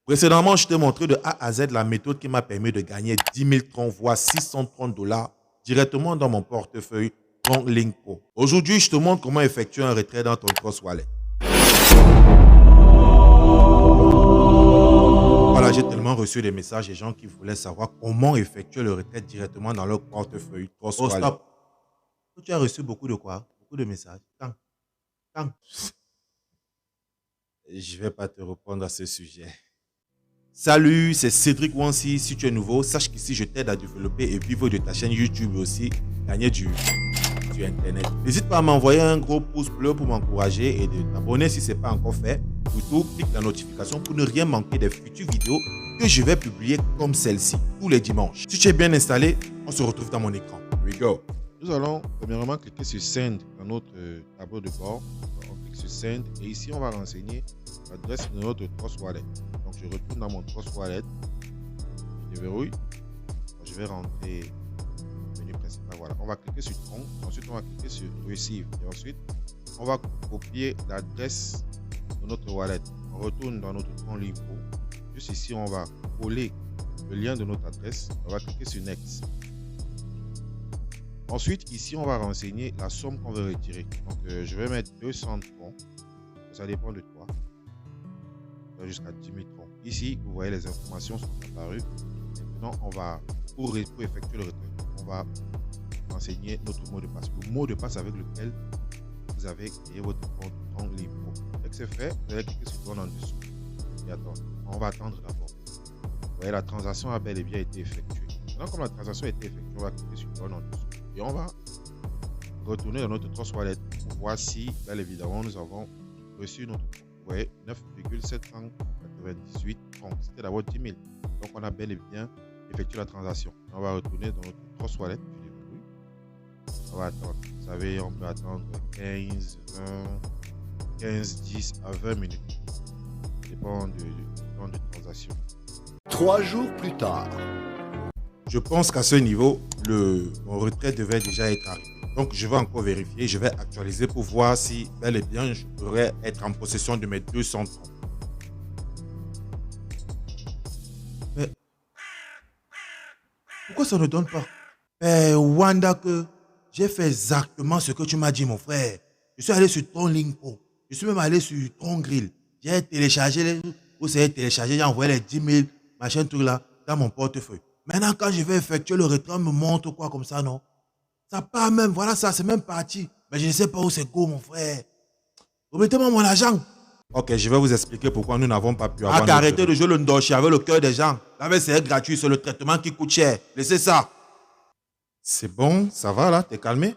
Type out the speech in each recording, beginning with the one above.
Précédemment, je t'ai montré de A à Z la méthode qui m'a permis de gagner 10 000 troncs, voire 630 $ directement dans mon portefeuille TronLink Pro. Aujourd'hui, je te montre comment effectuer un retrait dans ton Trust Wallet. Voilà, j'ai tellement reçu des messages des gens qui voulaient savoir comment effectuer le retrait directement dans leur portefeuille Trust Wallet. Stop. Tu as reçu beaucoup de quoi? Beaucoup de messages. Quand? Je ne vais pas te répondre à ce sujet. Salut, c'est Cédric Wansi. Si tu es nouveau, sache qu'ici je t'aide à développer et vivre de ta chaîne YouTube et aussi gagner du Internet. N'hésite pas à m'envoyer un gros pouce bleu pour m'encourager et de t'abonner si ce n'est pas encore fait. Surtout, clique la notification pour ne rien manquer des futures vidéos que je vais publier comme celle-ci tous les dimanches. Si tu es bien installé, on se retrouve dans mon écran. Here we go. Nous allons premièrement cliquer sur Send dans notre tableau de bord. On clique sur Send et ici on va renseigner l'adresse de notre Trust Wallet. Donc je retourne dans mon Trust Wallet, je déverrouille, je vais rentrer au menu principal. Voilà, on va cliquer sur Tron, ensuite on va cliquer sur Receive et ensuite on va copier l'adresse de notre wallet. On retourne dans notre TronLink Pro. Juste ici on va coller le lien de notre adresse, on va cliquer sur Next. Ensuite, ici, on va renseigner la somme qu'on veut retirer. Donc, je vais mettre 200 troncs. Ça dépend de toi. Jusqu'à 10 000 troncs. Ici, vous voyez, les informations sont apparues. Maintenant, on va, pour effectuer le retrait, on va renseigner notre mot de passe. Le mot de passe avec lequel vous avez créé votre compte TronLink Pro. Dès que c'est fait, vous allez cliquer sur Done en dessous. Et attendre. On va attendre d'abord. Vous voyez, la transaction a bel et bien été effectuée. Maintenant, comme la transaction a été effectuée, on va cliquer sur Done en dessous. Et on va retourner dans notre Trust Wallet pour voir si, bien évidemment, nous avons reçu notre compte. Vous voyez, 9,798 francs. C'était d'abord 10 000. Donc, on a bel et bien effectué la transaction. On va retourner dans notre Trust Wallet. On va attendre. Vous savez, on peut attendre 15, 10 à 20 minutes. Ça dépend du temps de transaction. 3 jours plus tard. Je pense qu'à ce niveau, mon retrait devait déjà être arrivé. Donc, je vais encore vérifier. Je vais actualiser pour voir si, bel et bien, je pourrais être en possession de mes 200 troncs. Mais pourquoi ça ne donne pas? Wanda, que j'ai fait exactement ce que tu m'as dit, mon frère. Je suis allé sur TronLink Pro. Je suis même allé sur TronGrill. J'ai téléchargé, j'ai envoyé les 10 000 machin truc là dans mon portefeuille. Maintenant, quand je vais effectuer le retrait, on me montre quoi comme ça, non? Ça part même, voilà ça, c'est même parti. Mais je ne sais pas où c'est go, mon frère. Remettez-moi mon argent. Ok, je vais vous expliquer pourquoi nous n'avons pas pu avoir... Arrêtez de jouer le ndochi avec le cœur des gens. Là, c'est gratuit, c'est le traitement qui coûte cher. Laissez ça. C'est bon, ça va là, t'es calmé?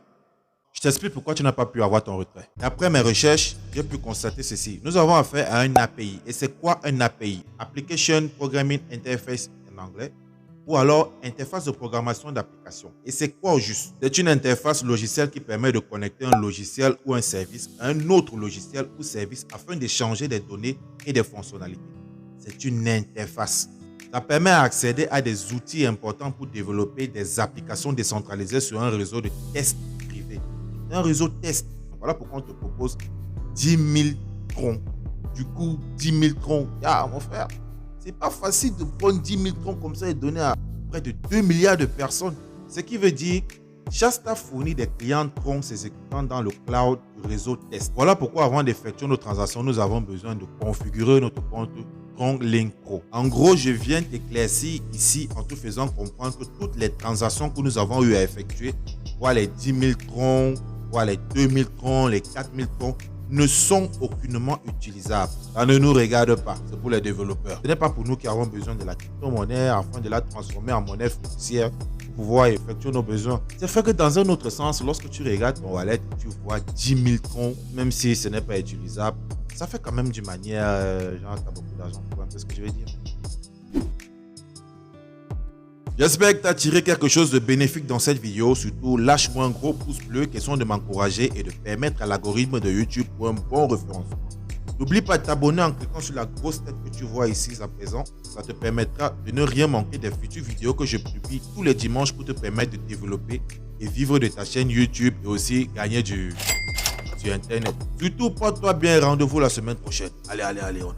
Je t'explique pourquoi tu n'as pas pu avoir ton retrait. Après mes recherches, j'ai pu constater ceci. Nous avons affaire à un API. Et c'est quoi un API? Application Programming Interface en anglais. Ou alors interface de programmation d'application. Et c'est quoi au juste? C'est une interface logicielle qui permet de connecter un logiciel ou un service à un autre logiciel ou service afin d'échanger des données et des fonctionnalités. C'est une interface. Ça permet d'accéder à des outils importants pour développer des applications décentralisées sur un réseau de tests privé. C'est un réseau test. Voilà pourquoi on te propose 10 000 troncs. Du coup, 10 000 troncs. Ah, mon frère. C'est pas facile de prendre 10 000 troncs comme ça et donner à près de 2 milliards de personnes. Ce qui veut dire que Shasta fournit des clients troncs s'exécutant dans le cloud du réseau test. Voilà pourquoi avant d'effectuer nos transactions, nous avons besoin de configurer notre compte TronLink Pro. En gros, je viens t'éclaircir ici en te faisant comprendre que toutes les transactions que nous avons eu à effectuer, soit les 10 000 troncs, soit les 2 000 troncs, les 4 000 troncs, ne sont aucunement utilisables. Ça ne nous regarde pas, c'est pour les développeurs. Ce n'est pas pour nous qui avons besoin de la crypto-monnaie afin de la transformer en monnaie fiduciaire pour pouvoir effectuer nos besoins. C'est fait que dans un autre sens, lorsque tu regardes ton wallet, tu vois 10 000 troncs, même si ce n'est pas utilisable, ça fait quand même d'une manière, genre tu as beaucoup d'argent pour un peu ce que je veux dire. J'espère que tu as tiré quelque chose de bénéfique dans cette vidéo. Surtout, lâche-moi un gros pouce bleu, question de m'encourager et de permettre à l'algorithme de YouTube pour un bon référencement. N'oublie pas de t'abonner en cliquant sur la grosse tête que tu vois ici à présent. Ça te permettra de ne rien manquer des futures vidéos que je publie tous les dimanches pour te permettre de développer et vivre de ta chaîne YouTube et aussi gagner du Internet. Surtout, porte-toi bien et rendez-vous la semaine prochaine. Allez, on avance.